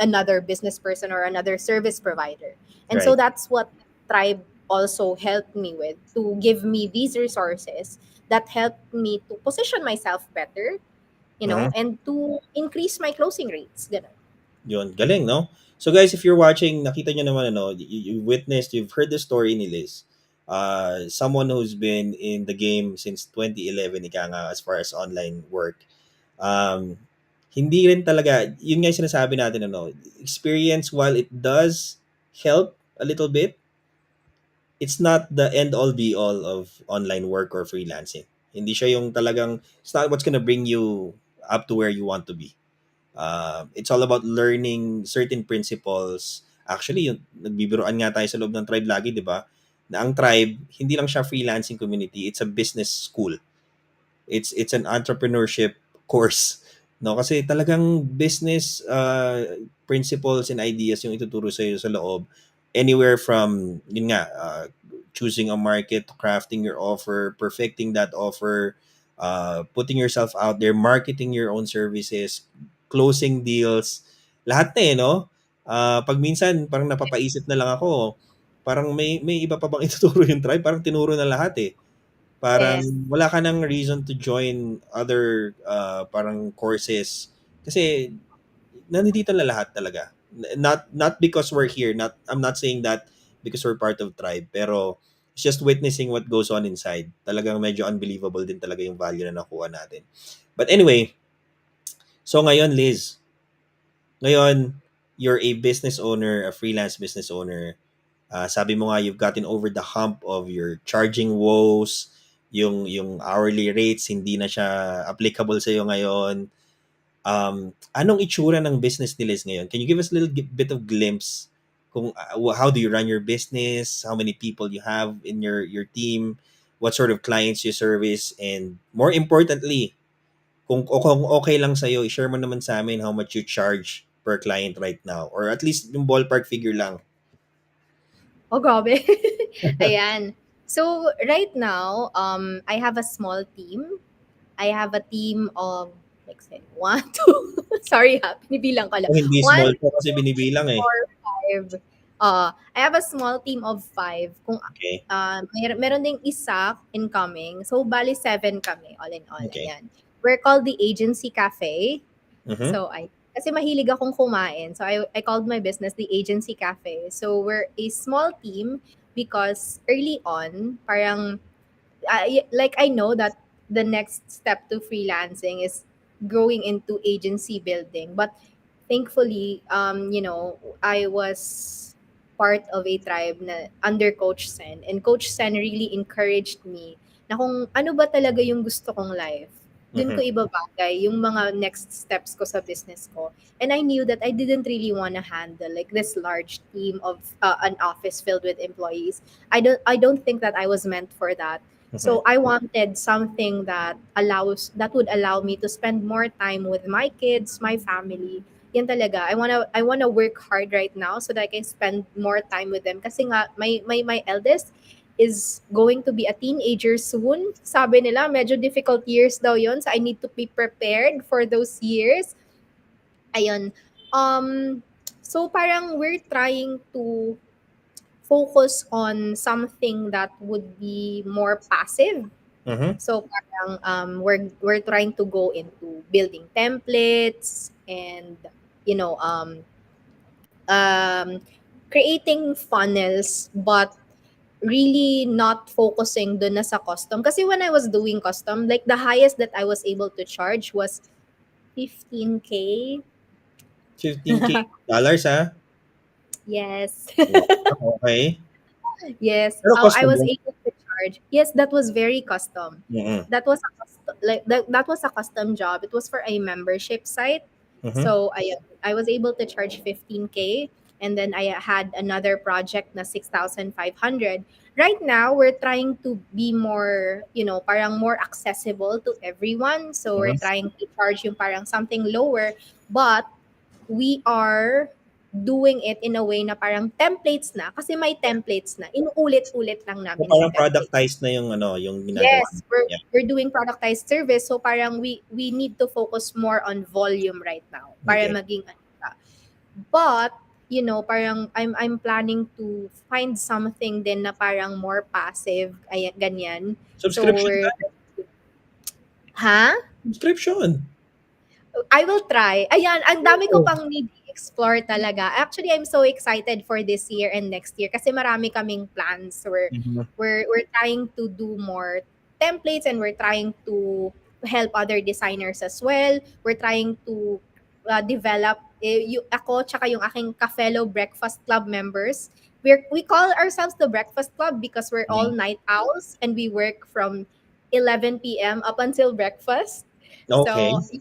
another business person or another service provider. And so Right. that's what Tribe also helped me with, to give me these resources that helped me to position myself better, Mm-hmm. and to increase my closing rates. Ganun. Yun, galing, no? So guys, if you're watching, nakita nyo naman, ano, you witnessed, you've heard the story ni Liz. Someone who's been in the game since 2011, ika nga, as far as online work. Um, Hindi rin talaga, yun nga yung sinasabi natin, ano, experience, while it does help a little bit, it's not the end all be all of online work or freelancing. Hindi siya yung talagang, it's not what's gonna bring you up to where you want to be. It's all about learning certain principles. Actually, yung nagbibiroan nga tayo sa loob ng tribe lagi, di ba? Na ang tribe, hindi lang siya freelancing community, it's a business school. It's an entrepreneurship course, no? Kasi talagang business principles and ideas yung ituturo sa sa loob, anywhere from yun nga, choosing a market, crafting your offer, perfecting that offer, putting yourself out there, marketing your own services, closing deals, lahat na no? Pag minsan parang napapaisip na lang ako, parang may iba pa bang ituturo yung tribe? Parang tinuro na lahat eh. Parang Yes. wala ka ng reason to join other parang courses kasi nandito na lahat talaga. Not because we're here, not I'm not saying that because we're part of tribe, pero it's just witnessing what goes on inside. Talagang medyo unbelievable din talaga yung value na nakuha natin. But anyway, so ngayon, Liz, ngayon you're a business owner, a freelance business owner. Sabi mo nga, you've gotten over the hump of your charging woes, yung hourly rates hindi na siya applicable sa iyo ngayon. Anong itsura ng business ni Liz ngayon? Can you give us a little bit of glimpse kung how do you run your business, how many people you have in your team, what sort of clients you service, and more importantly, kung okay lang sa iyo, i-share mo naman sa amin how much you charge per client right now, or at least yung ballpark figure lang. Oh, grabe. Ayan. So, right now, I have a small team. I have a team of, like, say, one, two, sorry ha, pinibilang ko lang. Kung hindi One, small po kasi binibilang eh. four, five. I have a small team of five. Kung Okay. meron ding isa incoming. So, bali seven kami, all in all. Okay. Ayan. We're called the Agency Cafe. Mhm. So, kasi mahilig akong kumain. So, I called my business the Agency Cafe. So, we're a small team because early on, parang, like, I know that the next step to freelancing is growing into agency building. But thankfully, I was part of a tribe na under Coach Sen. And Coach Sen really encouraged me na kung ano ba talaga yung gusto kong life, dun ko Mhm. ibabagay yung mga next steps ko sa business ko. And I knew that I didn't really want to handle like this large team of an office filled with employees. I don't think that I was meant for that. Mhm. So I wanted something that would allow me to spend more time with my kids, my family. Yan talaga. I wanna work hard right now so that I can spend more time with them. Kasi nga my eldest is going to be a teenager soon. Sabi nila medyo difficult years daw 'yon. So I need to be prepared for those years. Ayun. Um so parang we're trying to focus on something that would be more passive. Mhm. So parang we're trying to go into building templates and you know um um, creating funnels, but really not focusing dun na sa custom. Kasi when I was doing custom, like the highest that I was able to charge was 15K. 15K dollars, ha? Yes. Wow, okay. Yes, Pero I custom was mo? able to charge. Yes, that was very custom. Mm. That was a that was a custom job. It was for a membership site. Mhm, So I was able to charge 15K, and then I had another project na 6,500. Right now, we're trying to be more, parang more accessible to everyone. So we're mhm. trying to charge yung parang something lower, but we are doing it in a way na parang templates na, kasi may templates na. Inuulit-ulit lang So, namin yung parang template. productized na yung ano, yung ginagawa Yes, niyo. Yeah, we're doing productized service, so parang we need to focus more on volume right now para okay. maging ano siya. But parang I'm planning to find something din na parang more passive, ay ganyan. So Subscription we're ka? ha? Subscription. I will try. Ayan, ang dami ko Oo. pang need explore talaga. Actually, I'm so excited for this year and next year kasi marami kaming plans. Mhm, We're trying to do more templates, and we're trying to help other designers as well. We're trying to develop ako tsaka yung aking ka-fellow Breakfast Club members. We call ourselves the Breakfast Club because we're all mhm. night owls and we work from 11 p.m. up until breakfast. Okay. So,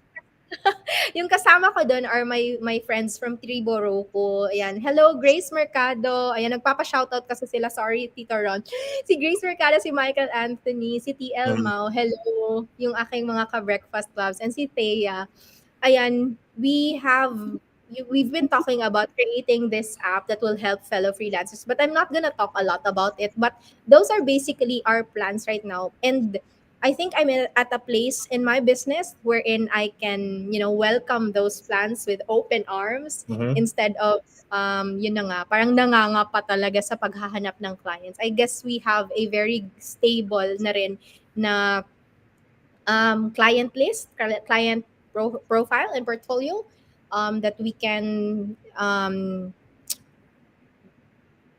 yung kasama ko doon are my friends from Tribo Roco. Ayan. Hello, Grace Mercado. Ayan, nagpapa-shoutout kasi sila. Sorry, Tito Ron. Si Grace Mercado, si Michael Anthony, si TL Mhm, Mau. Hello. Yung aking mga ka-breakfast clubs. And si Thea. Ayan, we've been talking about creating this app that will help fellow freelancers, but I'm not gonna talk a lot about it. But those are basically our plans right now, and I think I'm at a place in my business wherein I can, welcome those plans with open arms mhm, instead of yun na nga, parang nanganga pa talaga sa paghahanap ng clients. I guess we have a very stable na rin na client list, client profile and portfolio, that we can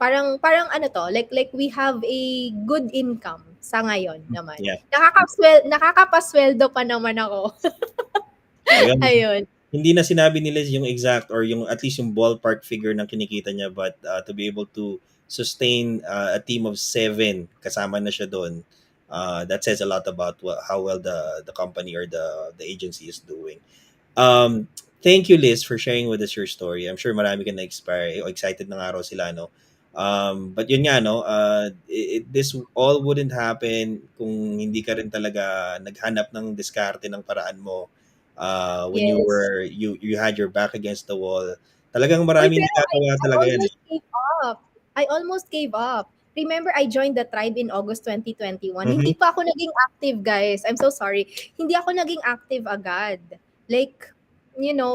parang ano to, like we have a good income sa ngayon naman. yeah. Nakakapasweldo pa naman ako. Oh, yun. Ayun. Hindi na sinabi nila yung exact or yung at least yung ballpark figure ng kinikita niya, but to be able to sustain a team of 7 kasama na siya doon, that says a lot about how well the company or the agency is doing. Um, Thank you, Liz, for sharing with us your story. I'm sure marami ka na-expire. Excited na nga raw sila, no? But yun nga, no? This all wouldn't happen kung hindi ka rin talaga naghanap ng diskarte ng paraan mo. When Yes. you had your back against the wall. Talagang Uy, maraming pero I nagagawa I talaga yan, eh. almost gave up. I almost gave up. Remember, I joined the tribe in August 2021. Mhm, Hindi pa ako naging active, guys. I'm so sorry. Hindi ako naging active agad. Like,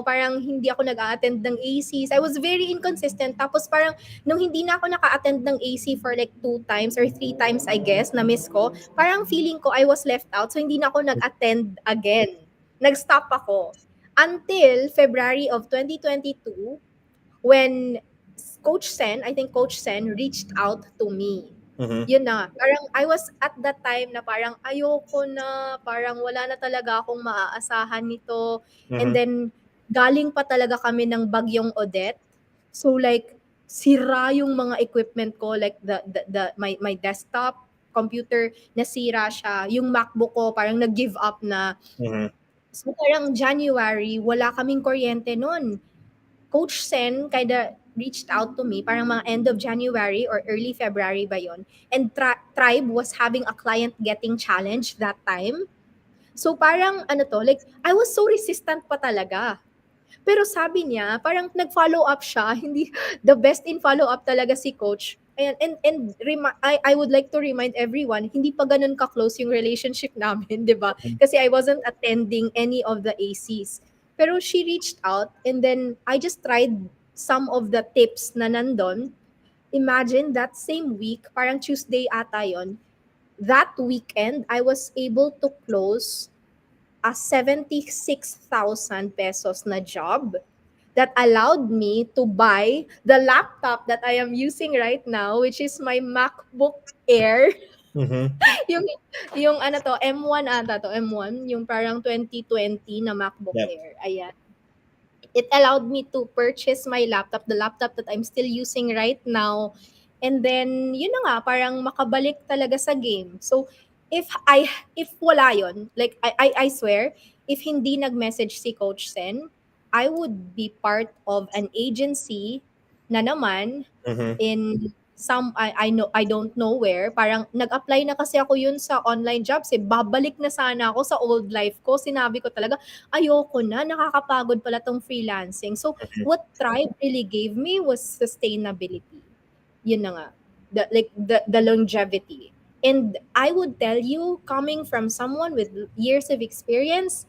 parang hindi ako nag-attend ng ACs. I was very inconsistent. Tapos parang, nung hindi na ako naka-attend ng AC for like 2 times or 3 times, I guess, na miss ko, parang feeling ko I was left out. So, hindi na ako nag-attend again. Nag-stop ako. Until February of 2022, when Coach Sen, I think Coach Sen reached out to me. mhm, Yun na, parang I was at that time na parang ayoko na, parang wala na talaga akong maaasahan nito. And mhm, then, galing pa talaga kami ng bagyong Odette. So like, sira yung mga equipment ko, like my desktop, computer, nasira siya. Yung MacBook ko, parang nag-give up na. mhm, So parang January, wala kaming kuryente nun. Coach Sen kinda reached out to me parang mga end of January or early February ba yon. And Tribe was having a client getting challenge that time. So parang ano to, like I was so resistant pa talaga. Pero sabi niya, parang nag-follow up siya. Hindi, the best in follow up talaga si coach. Ayan, I would like to remind everyone, hindi pa ganun ka-close yung relationship namin, di ba? mhm, Kasi I wasn't attending any of the ACs. Pero she reached out, and then I just tried some of the tips na nandun. Imagine that same week, parang Tuesday ata yon, that weekend, I was able to close a 76,000 pesos na job. that allowed me to buy the laptop that I am using right now, which is my MacBook Air. Mhm. yung yung ano to, M1 ata to, M1, yung parang 2020 na MacBook Yep. Air. Ayan. It allowed me to purchase my laptop, the laptop that I'm still using right now. And then, yun na nga, parang makabalik talaga sa game. So, if I, if wala yun, like, I swear, if hindi nag-message si Coach Sen, I would be part of an agency na naman Mhm. in some I know I don't know where. Parang nag-apply na kasi ako yun sa online jobs eh. Babalik na sana ako sa old life ko. Sinabi ko talaga, ayoko na, nakakapagod pala tong freelancing. So Mhm. what Tribe really gave me was sustainability. Yun na nga. The longevity. And I would tell you, coming from someone with years of experience,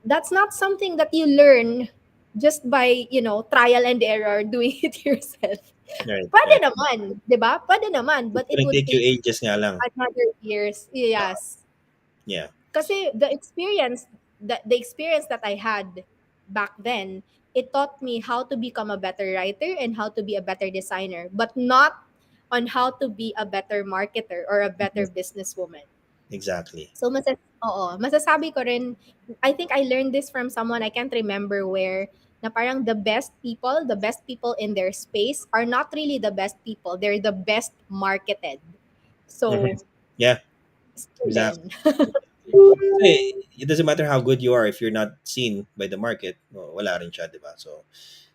that's not something that you learn just by, trial and error, doing it yourself. Right, Pwede right. naman, 'di ba? Pwede naman, It's but it gonna would take you take ages nga lang. another years. Ah, Yes. yeah. Kasi the experience that I had back then, it taught me how to become a better writer and how to be a better designer, but not on how to be a better marketer or a better Mhm. businesswoman. Exactly. So masasabi ko rin, I think I learned this from someone, I can't remember where, na parang the best people in their space are not really the best people, they're the best marketed. Mhm. So, Yeah, still exactly. din. Exactly. Kasi it doesn't matter how good you are if you're not seen by the market, wala rin siya, 'di ba? So,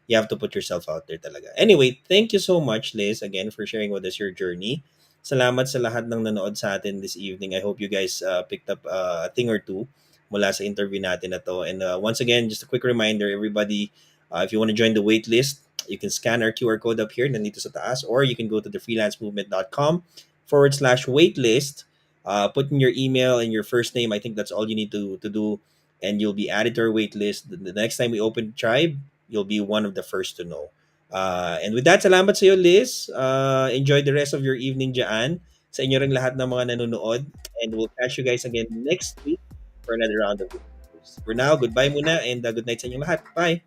you have to put yourself out there talaga. Anyway, thank you so much, Liz, again, for sharing with us your journey. Salamat sa lahat ng nanood sa atin this evening. I hope you guys picked up a thing or two mula sa interview natin na to. And once again, just a quick reminder, everybody, if you want to join the wait list, you can scan our QR code up here, nandito sa taas, or you can go to thefreelancemovement.com/waitlist. Put in your email and your first name. I think that's all you need to do, and you'll be added to our wait list. The next time we open Tribe, you'll be one of the first to know. And with that, salamat sa iyo, Liz. Enjoy the rest of your evening dyan. Sa inyo ring lahat ng mga nanonood. And we'll catch you guys again next week for another round of interviews. For now, goodbye muna and good night sa inyong lahat. Bye!